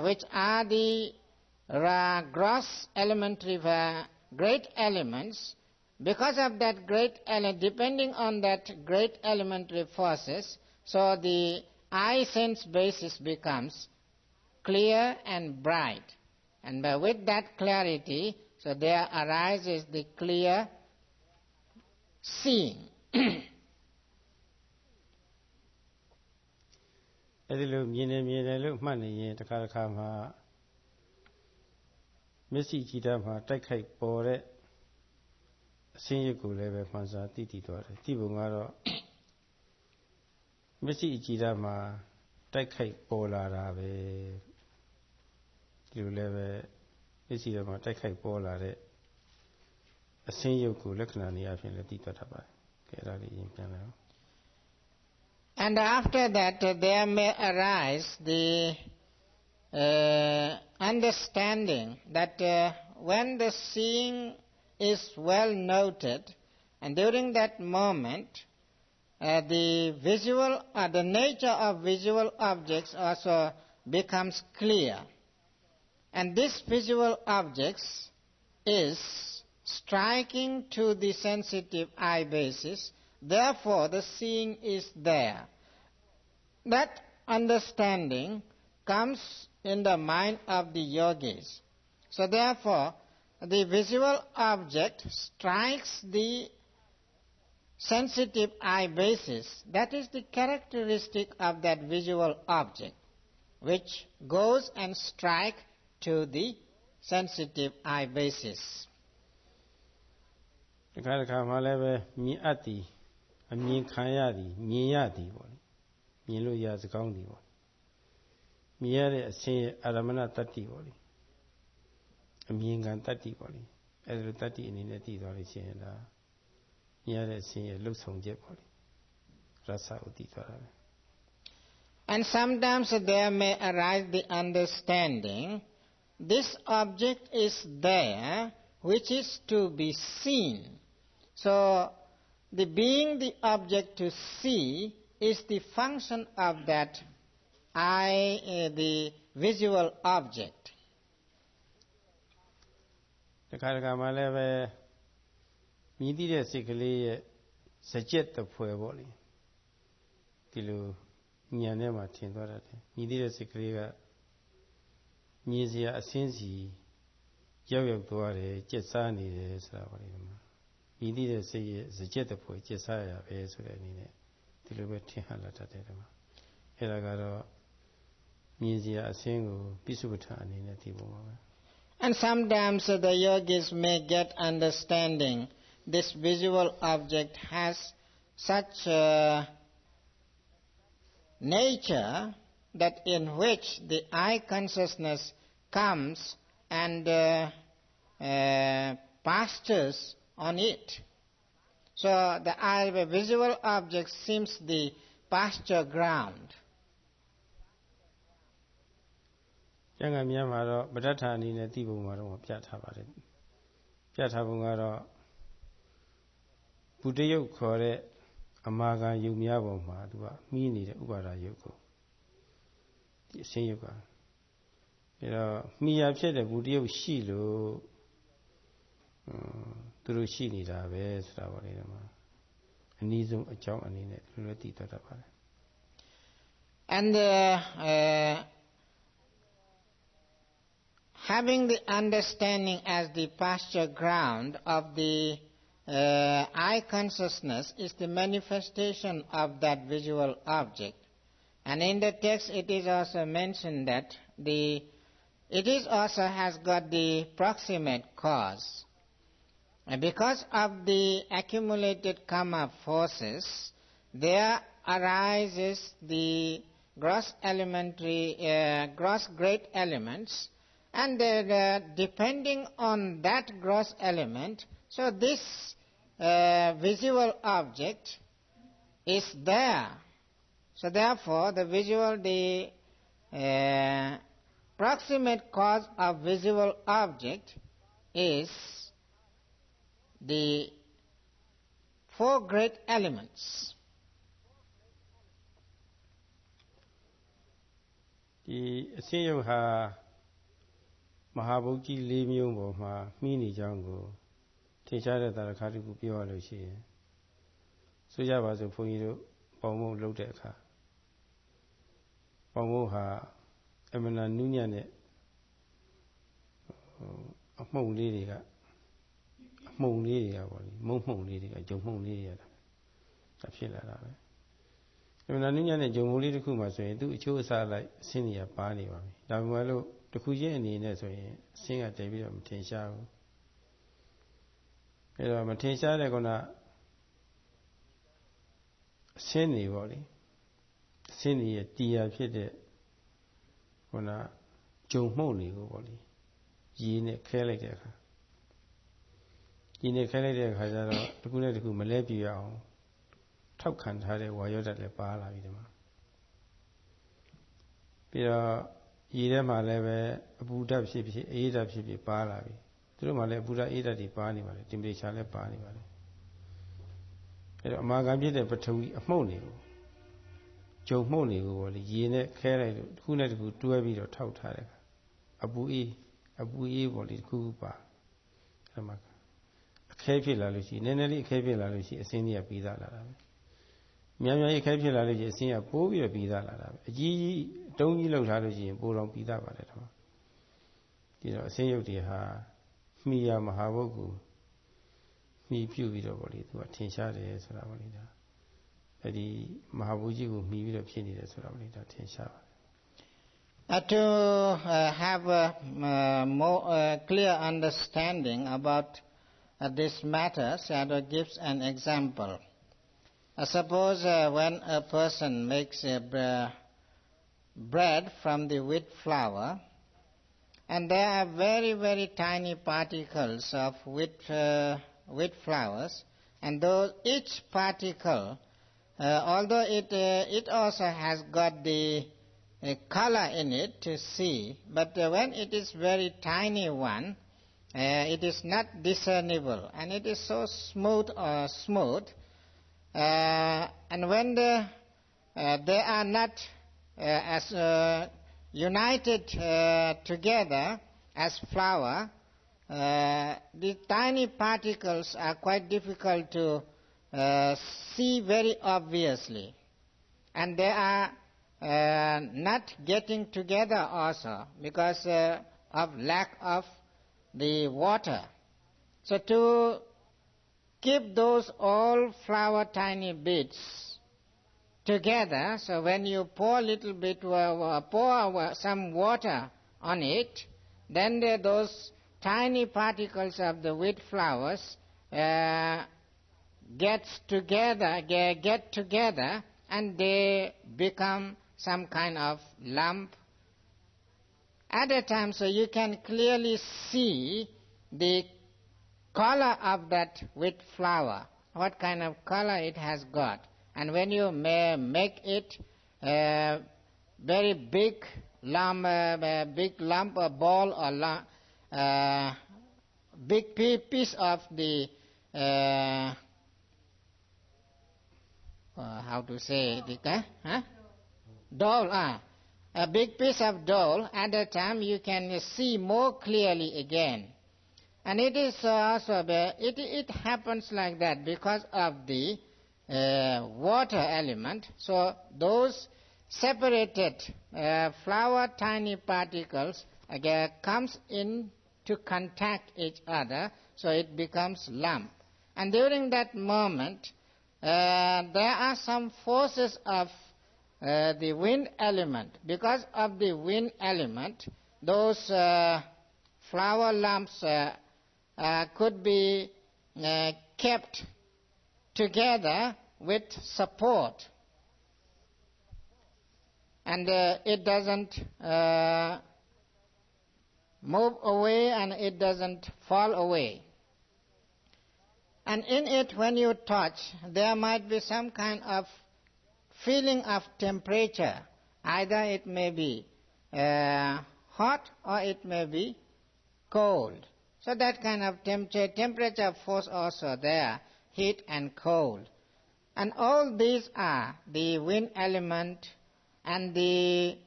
which are the gross elementary great elements, because of that depending on that great elementary forces, so the eye sense basis becomes clear and bright. And with that clarity, so there arises the clear seeing. အဲဒီလိုမြင်တယ်လို့မှတ်နေရင်တစ်ခါမှာမျက်စိကြည့်တတ်မှာတိုက်ခိုက်ပေါ်တဲ့အစင်းရုပ်ကိုလည်းပဲမှန်စွာသိသွားတယ်သိပုံကတော့မျက်စိကြည့်တတ်မှာတိုက်ခိုက်ပေါ်လာတာပဲဒီလိုလည်းပဲမျက်စိထဲမှာတိုက်ခိုက်ပေါ်လာတဲ့အစင်းရုပ်ကိုလက္ခဏာနေအဖြစ်လည်းသိသွားတတ်ပါတယ်ကဲအဲ့ဒါလေးရင်ပြန်လိုက်အောင် And after that, there may arise the understanding that when the seeing is well noted, and during that moment, the nature of visual objects also becomes clear. And this visual objects is striking to the sensitive eye basis. Therefore, the seeing is there. That understanding comes in the mind of the yogis. So therefore, the visual object strikes the sensitive eye basis. That is the characteristic of that visual object, which goes and strikes to the sensitive eye basis. တခါမှလည်းပဲမြင်အပ်သည်အမြင်ခံရသည်မြင်ရသည်ပေါ့လေမြင်လို့ရစကောင်းသည်ပေါ့မြင်ရတဲ့အဆင်းရဲ့အာရမဏတတ္တိပေါ့လေအမြင်ခံတတ္တိပေါ့လေအဲဒီလိုတတ္တိအနေနဲ့သိသွားလို့ရှိရင်ဒါမြင်ရတဲ့အဆင်းရဲ့လှုပ်ဆောင်ချက်ပေါ့လေရသကိုသိသွားတာပဲ And sometimes there may arise the understanding this object is there which is to be seen. So the being the object to see is the function of that eye, the visual object. တခါမှလည်းပဲမြည်တဲ့စိတ်ကလေးရဲ့စကြက်တဖွဲပေါ့လေဒီလိုဉာဏ်ထဲမှာထင်သွားတတ်တယ်မြည်တဲ့စိတ်ကလေးကမြင်စရာအစင်းစီရောက်သွားတယ်ကြက်စားနေတယ်ဆိုတာပေါ့လေမြည်တဲ့စိတ်ရဲ့စကြက်တဖွဲကြက်စားရပဲဆိုတဲ့အနေနဲ့ဒီလိုပဲထင်ဟလာတတ်တယ်ဒီမှာအဲ့ဒါကတော့မြင်စရာအစင်းကိုပိစုပ္ပထအနေနဲ့သိပုံပါပဲ And sometimes the yogis may get understanding this visual object has such nature that in which the I consciousness comes and pastures on it. So the visual object seems the pasture ground. ကျမ်းဂန်များမှာတော့ပဋ္ဌာန်းအနေနဲ့သိပုံမှာတော့ပြထားပါတယ်ပြထားပုံကတော့ဘုဒ္ဓယုတ်ခေါ်တဲ့အမာခံယုတ်များပေါ်မှာသူကမှီးနေတဲ့ဥပါဒယုတ်ကိုဒီအရှင်းယုတ်ကအဲတော့မှီရဖြစ်တဲ့ဘုဒ္ဓယုတ်ရှိလို့သူတို့ရှိနေတာပဲဆိုတာပါလေဒီမှာအနည်းဆုံးအကြောင်းအနေနဲ့သူတို့သိတတ်တာပါတယ် And having the understanding as the pasture ground of the I consciousness is the manifestation of that visual object. And in the text it is also mentioned that it is also has got the proximate cause. And because of the accumulated karma forces, there arises the gross great elements, and depending on that gross element, so this visual object is there. So therefore the proximate cause of visual object is the four great elements. ဒီအရှင်းယုတ်ဟာမဟာဗုဒ္ဓကြီး၄မျိုးပေါ်မှာမှီးနေကြောင်းကိုထင်ရှားတဲ့သာရခါတခုပြောရလို့ရှိရင်ဆိုကြပါစို့ဘုန်းကြီးတို့ပေါင်မုံလုပ်တဲ့အခါပေါင်မုံဟာအမှန်တန်နုညံ့တဲ့အမှုန်လေးတွေကအမှုန်လေးတွေကပေါ့လေမုံမှုန်လေးတွေကဂျုံမှုန်လေးတွေကဒါဖြစ်လာတာပဲအမှန်တန်နုညံ့တဲ့ဂျုံမှုန်လေးတစ်ခုမှဆိုရင်သူ့အချိုးအစားလိုက်အဆင်းတွေကပါနေပါပြီဒါပေမဲ့လို့တစ်ခုချင်းအနေနဲ့ဆိုရင်အဆင်းကတည်ပြီးတော့မထင်ရှားဘူးအဲတော့မထင်ရှားတဲ့ကောအဆင်းတွေပေါ့လေအဆင်းတွေရဲ့တရားဖြစ်တဲ့ဂျုံမှုန့်တွေကိုပေါ့လေရေနဲ့ခဲလိုက်တဲ့အခါရေနဲ့ခဲလိုက်တဲ့အခါကျတော့တစ်ခုနဲ့တစ်ခုမလဲပြအောင်ထောက်ခံထားတဲ့ဝါယောဓာတ်လည်းပါလာပြီဒီမှာပြီးတော့ရေထဲမှာလည်းပဲအပူဓာတ်ဖြစ်ဖြစ်အေးဓာတ်ဖြစ်ဖြစ်ပါလာပြီသူတို့မှလည်းအပူဓာတ်အေးဓာတ်တွေပါနေပါလေတမ်ပရေချာလည်းပါနေပါလေအဲတော့အမာခံဖြစ်တဲ့ပထဝီအမှုန့်တွေကိုဂျုံမှုန့်တွေကိုပေါ့လေရေနဲ့ခဲလိုက်လို့တစ်ခုနဲ့တစ်ခုတွဲပြီးတော့ထောက်ထားတဲ့အခါအပူအေးပေါ့လေတစ်ခုခုပါအဲမှာအခဲဖြစ်လာလို့ရှိရင်နည်းနည်းလေးအခဲဖြစ်လာလို့ရှိရင်အစင်းကြီးကပြီးသားလာတာပဲများများအခဲဖြစ်လာလို့ရှိရင်အစင်းကပိုးပြီးတော့ပြီးသားလာတာပဲအကြီးကြီးတုံးကြီးလောက်ထားလို့ရှိရင်ပိုးတော်ပြီးသားပါတယ်တော့ဒီတော့အစင်းရုပ်တွေဟာမှီရမဟာဘုတ်ကိုမှီပြုပြီးတော့ပေါ့လေသူကထင်ရှားတယ်ဆိုတာပေါ့လေဒါအဲဒီမဟာဘုတ်ကြီးကိုမှီပြီးတော့ဖြစ်နေတယ်ဆိုတာပေါ့လေဒါထင်ရှားပါတယ်To have a more clear understanding about this matter, Sayadaw gives an example. Suppose when a person makes a bread from the wheat flour, and there are very, very tiny particles of wheat flours, and each particle, although it also has got the color in it to see, but when it is very tiny one, it is not discernible, and it is so smooth, and when they are not as united together as flour, the tiny particles are quite difficult to see very obviously, and they are not getting together also because of lack of the water. So to keep those all flour tiny bits together, so when you pour some water on it, then those tiny particles of the wheat flours get together and they become some kind of lump. At a time, so you can clearly see the color of that wheat flour, what kind of color it has got. And when you make it very big lump, or ball, or big piece of the how to say the dough, a big piece of dough, at that time you can see more clearly again. And it is also it happens like that because of the water element. So those separated flour tiny particles again comes in to contact each other, so it becomes lump. And during that moment, there are some forces of the wind element. Because of the wind element, those flour lumps could be kept together with support, and it doesn't move away and it doesn't fall away. And in it, when you touch, there might be some kind of feeling of temperature. Either it may be hot or it may be cold. So that kind of temperature force also there, heat and cold. And all these are the wind element and the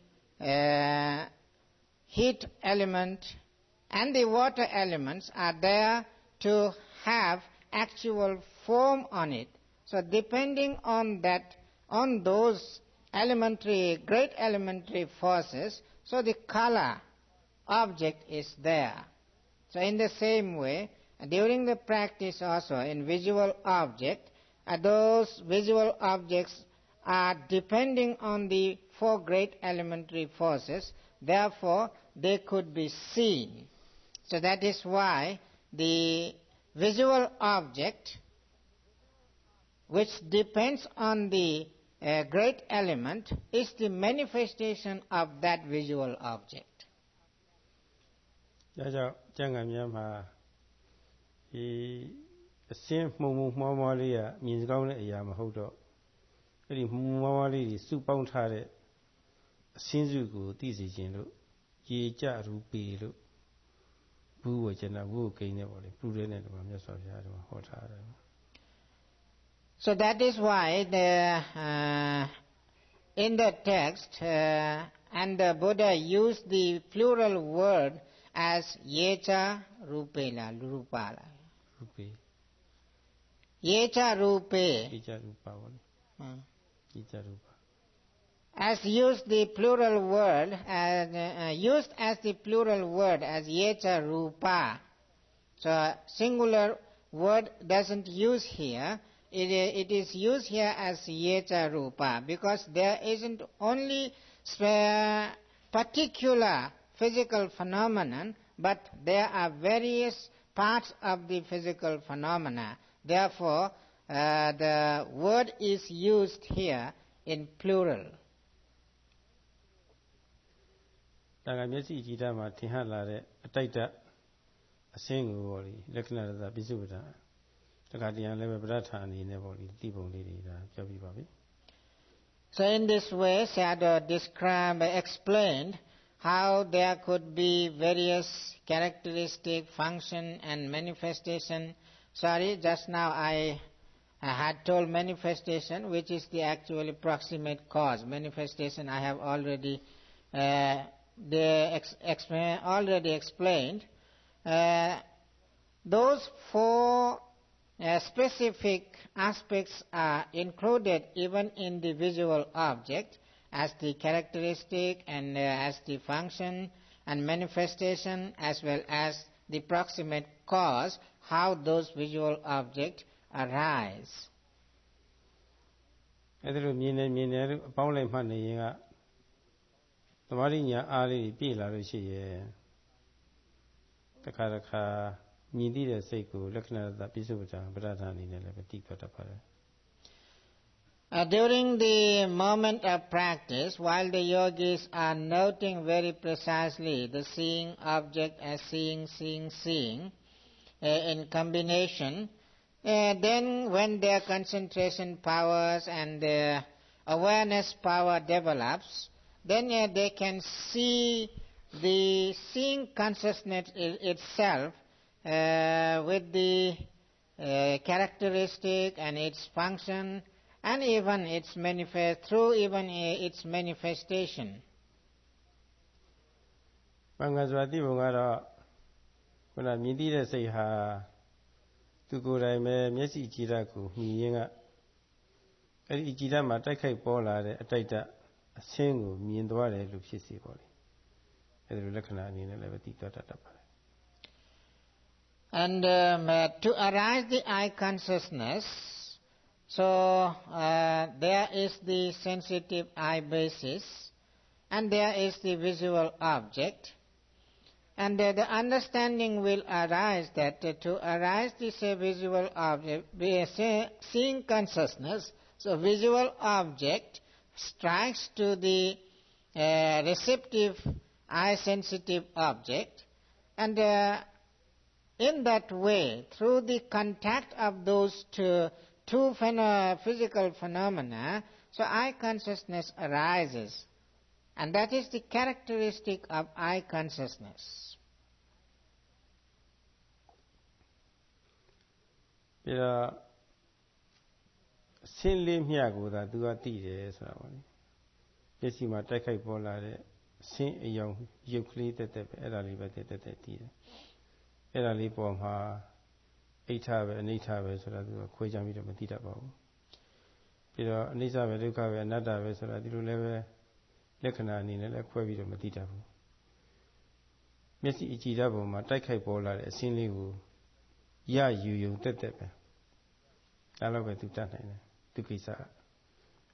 heat element and the water elements are there to have actual form on it. So depending on that, on those great elementary forces, so the color object is there. So in the same way, during the practice also in visual object, those visual objects are depending on the four great elementary forces, therefore they could be seen. So that is why the visual object, which depends on the great element, is the manifestation of that visual object. ဒါကြောင့်ကျမ်းဂန်များမှာဒီအစင်းမှုံမှုံမှားမှားလေးကမြင်ကောင်းတဲ့အရာမဟုတ်တော့အဲ့ဒီမှုံမှားမှားလေးတွေစုပေါင်းထားတဲ့အစင်းစုကိုသိစေခြင်းလို့ရေကြရူပေလို့ဘူးဝေကျနာဝုကိန်းနဲ့ပေါ့လေပူရဲနဲ့တော့မြတ်စွာဘုရားကဟောထားတယ် So that is why in the text and the Buddha used the plural word as yecha rupela rupala. Rupe. Yecha rupe. Yecha rupa. Yecha rupa. As used the plural word as yecha rupa. So singular word doesn't use here. It is used here as yecha rupa because there isn't only particular physical phenomenon, but there are various parts of the physical phenomena. Therefore, the word is used here in plural. ဒါကမျက်စိကြည့်တာမှာထင်ဟလာတဲ့အတိုက်တအစင်းကိုပေါ့လေလက္ခဏာတပြစ္ဆုပ္ပတာတခါတည်းလည်းပဲပဋ္ဌာန်အနေနဲ့ပေါ့လေသိပုံလေးတွေဒါပြောပြပါပြီ So in this way, Sayadaw explained how there could be various characteristic, function and manifestation. Sorry, just now I had told manifestation, which is the actual proximate cause. Manifestation I have already explained. Those four specific aspects are included even in the visual object as the characteristic and as the function and manifestation as well as the proximate cause, how those visual objects arise. အဲ့ဒါလိုမြင်နေလို့အပေါင်းလိုက်မှတ်နေရင်ကသမာဓိညာအားလေးပြည့်လာလို့ရှိရဲ့တခါ မြင်သိတဲ့စိတ်ကိုလက္ခဏာတပိစုပ္ပတပဋ္ဌာန်အနေနဲ့လည်းသိသွားတတ်ပါတယ် During the moment of practice, while the yogis are noting very precisely the seeing object as seeing in combination, then when their concentration powers and their awareness power develops, then they can see the seeing consciousness itself with the characteristic and its function, and even its its manifestation. မင်္ဂလာစွာသိပုံကတော့ခုနမြင်သိတဲ့စိတ်ဟာသူကိုယ်တိုင်ပဲမျက်စိကြည်ဓာတ်ကိုမြင်ရင်းကအဲ့ဒီကြည်ဓာတ်မှာတိုက်ခိုက်ပေါ်လာတဲ့အတိုက်ဓာတ်အဆင်းကိုမြင်သွားတယ်လို့ဖြစ်စီပါလေအဲ့ဒီလက္ခဏာအနေနဲ့လည်းသိသွားတတ်ပါတယ် And to arise the eye consciousness, so there is the sensitive eye basis, and there is the visual object, and the understanding will arise that to arise this visual object, seeing consciousness, so visual object strikes to the receptive eye sensitive object, and in that way, through the contact of those two physical phenomena, so eye consciousness arises. And that is the characteristic of eye consciousness. ပြီးတော့ဆင်းလေးမြတ်ကိုသာသူကသိတယ်ဆိုတာပေါ့လေမျက်စိမှာတိုက်ခိုက်ပေါ်လာတဲ့ဆင်းအယောင်ရုပ်ကလေးတက်တက်ပဲအဲ့ဒါလေးပဲတက်တက်သိတယ်အဲ့ဒါလေးပေါ်မှာအိဋ္ဌပဲအနိဋ္ဌပဲဆိုတာသူကခွဲခြားပြီးတော့မသိတတ်ပါဘူးပြီးတော့အနိစ္စပဲဒုက္ခပဲအနတ္တပဲဆိုတာဒီလိုလည်းပဲလက္ခဏာအနေနဲ့လည်းခွဲပြီးတော့မသိတတ်ဘူးမျက်စိအကြည့်ဓာတ်ပေါ်မှာတိုက်ခိုက်ပေါ်လာတဲ့အဆင်းလေးကိုရယူယုံတက်တက်ပဲအဲ့လိုပဲသူတတ်နိုင်တယ်သူကိစ္စ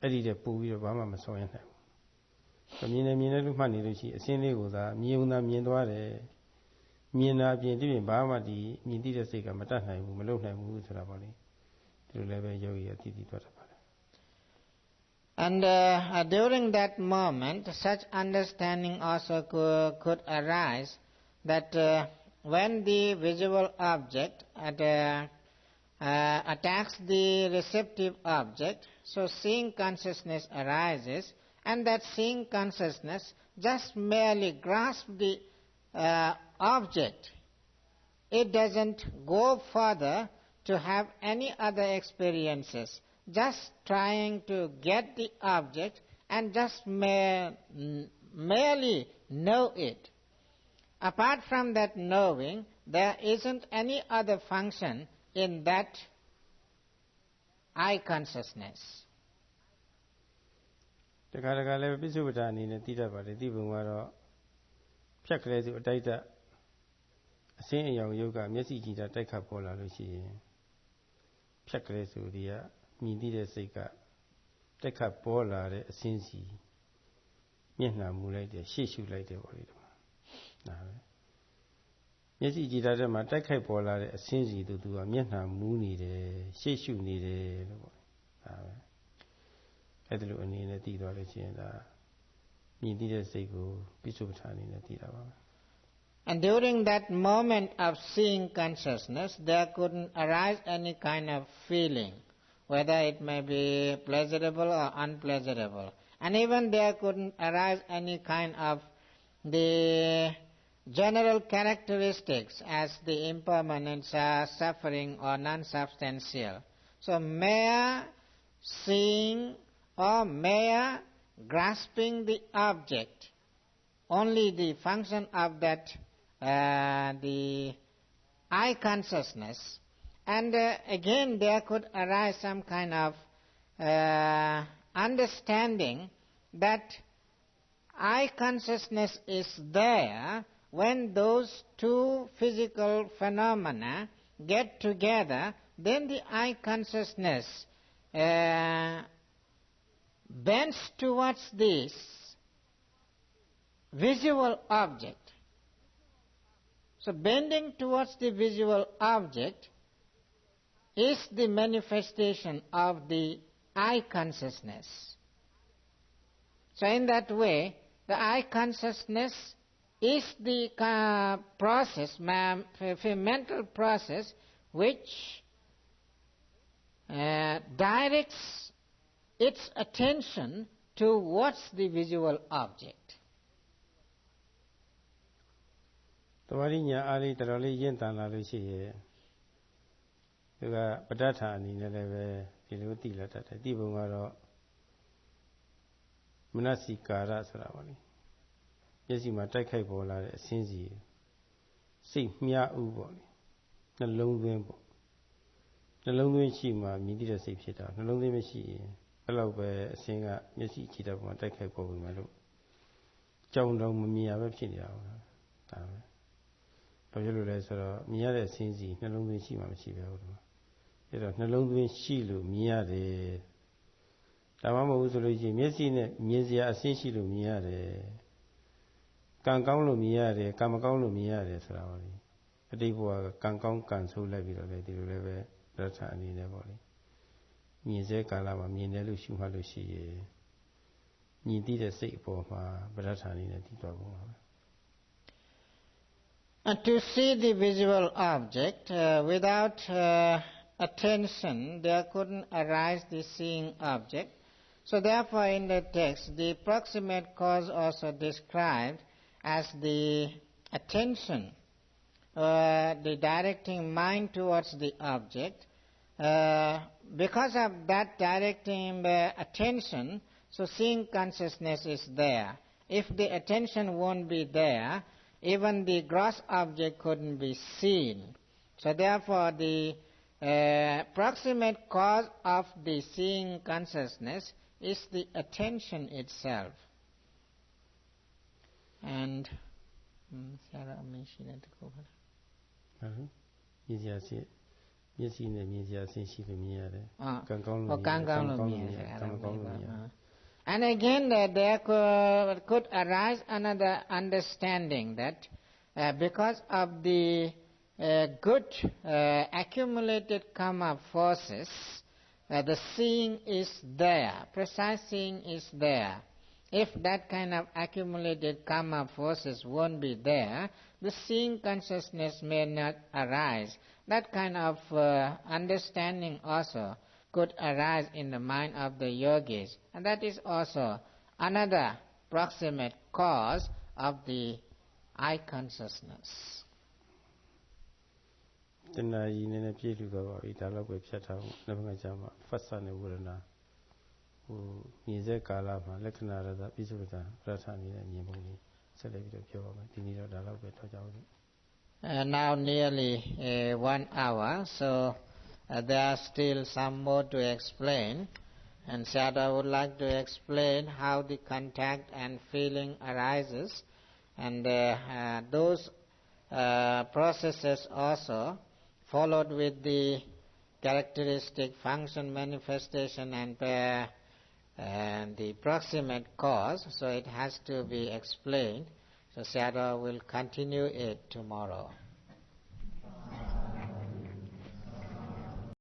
အဲ့ဒီတည်းပို့ပြီးတော့ဘာမှမဆောင်ရနိုင်ဘူးမြင်နေလို့မှတ်နေလို့ရှိရင်အဆင်းလေးကိုသာမြင်သွားတယ်မြင်တာအပြင်ဒီပြင်ဘာမှဒီမြင်သိတဲ့စိတ်ကမတတ်နိုင်ဘူးမလုပ်နိုင်ဘူးဆိုတာပေါ့လေဒီလိုလည်းပဲယောဂီကသိသွားတာပါ And during that moment, such understanding also could arise that when the visual object attacks the receptive object, so seeing consciousness arises, and that seeing consciousness just merely grasps the object. It doesn't go further to have any other experiences, just trying to get the object and just merely know it. Apart from that knowing, there isn't any other function in that eye consciousness. တခါလည်းပိစုပ္ပတာအနေနဲ့သိတတ်ပါတယ်သိပုံကတော့ဖြတ်ကလေးစုအတိုက်တက်အစင်းအယောင်ယုတ်ကမျက်စိကြည့်တာတိုက်ခတ်ပေါ်လာလို့ရှိရင်ဖြတ်ကလေးစုဒီကမြင်သိတဲ့စိတ်ကတိုက်ခတ်ပေါ်လာတဲ့အစင်းစီမျက်နှာမူလိုက်တယ်ရှေ့ရှုလိုက်တယ်ပေါ့လေဒီမှာဒါပဲမျက်စိကြည့်တာထဲမှာတိုက်ခိုက်ပေါ်လာတဲ့အစင်းစီတို့သူကမျက်နှာမူးနေတယ်ရှေ့ရှုနေတယ်လို့ပေါ့ဒါပဲအဲ့ဒါလိုအနေနဲ့သိသွားလို့ရှိရင်ဒါမြင်သိတဲ့စိတ်ကိုပိစုပ္ပထာအနေနဲ့သိတာပါပဲ And during that moment of seeing consciousness, there couldn't arise any kind of feeling, whether it may be pleasurable or unpleasurable. And even there couldn't arise any kind of the general characteristics as the impermanence, suffering or non-substantial. So mere seeing or mere grasping the object, only the function of that the eye consciousness, and again there could arise some kind of understanding that eye consciousness is there when those two physical phenomena get together. Then the eye consciousness bends towards this visual object. So bending towards the visual object is the manifestation of the I consciousness. So in that way, the I consciousness is the process, mental process, which directs its attention towards the visual object. တဝါရိညာအားလေးတော်တော်လေးရင့်တန်လာလို့ရှိရဲ့သူကပဋ္ဌာန်းအနေနဲ့လည်းပဲဒီလိုသိလာတတ်တယ်သိပုံကတော့မနစိကာရဆိုတာပါလေမျက်စိမှာတိုက်ခိုက်ပေါ်လာတဲ့အစင်းစီစိတ်မြားဥပေါ့လေနှလုံးသွင်းပေါ့နှလုံးသွင်းရှိမှမြည်သည့်တဲ့စိတ်ဖြစ်တာနှလုံးသွင်းမရှိရင်ဘယ်လောက်ပဲအစင်းကမျက်စိကြည့်တဲ့ပုံမှာတိုက်ခိုက်ပေါ်ပြီမလို့ကြောင်တောင်မမြင်ရပဲဖြစ်နေတာပါဒါပဲဘာဖြစ်လို့လဲဆိုတော့မြင်ရတဲ့အစင်းစီနှလုံးသွင်းရှိမှမရှိပဲဟုတ်တယ်အဲ့တော့နှလုံးသွင်းရှိလို့မြင်ရတယ်ဒါမှမဟုတ်ဆိုလို့ရှိရင်မျက်စိနဲ့မြင်စရာအစင်းရှိလို့မြင်ရတယ်ကံကောင်းလို့မြင်ရတယ်ကံမကောင်းလို့မြင်ရတယ်ဆိုတာပါလေအတိတ်ဘဝကကံကောင်းကံဆိုးလိုက်ပြီးတော့လေဒီလိုလည်းပဲပဋ္ဌာန်းအနေနဲ့ပေါ့လေမြင်စေကာလမှာမြင်တယ်လို့ရှုမှတ်လို့ရှိရင်မြင်သိတဲ့စိတ်အပေါ်မှာပဋ္ဌာန်းအနေနဲ့တည်သွားပုံပါပဲAnd to see the visual object without attention, there couldn't arise the seeing object. So therefore in the text, the proximate cause also described as the attention, the directing mind towards the object. Because of that directing attention, so seeing consciousness is there. If the attention won't be there, even the gross object couldn't be seen. So therefore the proximate cause of the seeing consciousness is the attention itself. And Sarah mentioned it. မြင်စရာစိတ်မျက်စိနဲ့မြင်စရာစိတ်ရှိလို့မြင်ရတယ်ကံကောင်းလို့ကံကောင်းလို့မြင်ရတယ်ကံမကောင်းလို့မြင်ရတယ် And again there could arise another understanding that because of the good accumulated karma forces, the seeing is there, precise seeing is there. If that kind of accumulated karma forces won't be there, the seeing consciousness may not arise. That kind of understanding also could arise in the mind of the yogis. And that is also another proximate cause of the I consciousness. တဏှာကြီးနဲ့ပြည့်လူသွားပါပြီဒါတော့ပဲဖြတ်ထားဖို့နောက်ဘက်ကကြာမှာဖတ်ဆနဲ့ဝေဒနာဟိုမြင်စေကာလမှာလက္ခဏာရသပိစုပ္ပတပဋ္ဌာန်းနေတဲ့မြင်ပုံကြီးဆက်လက်ပြီးတော့ပြောပါမယ်ဒီနေ့တော့ဒါတော့ပဲထောက်ကြအောင် Now nearly 1 hour, so there are still some more to explain. And Sayadaw would like to explain how the contact and feeling arises. And those processes also followed with the characteristic function manifestation and the proximate cause. So it has to be explained. So Sayadaw will continue it tomorrow.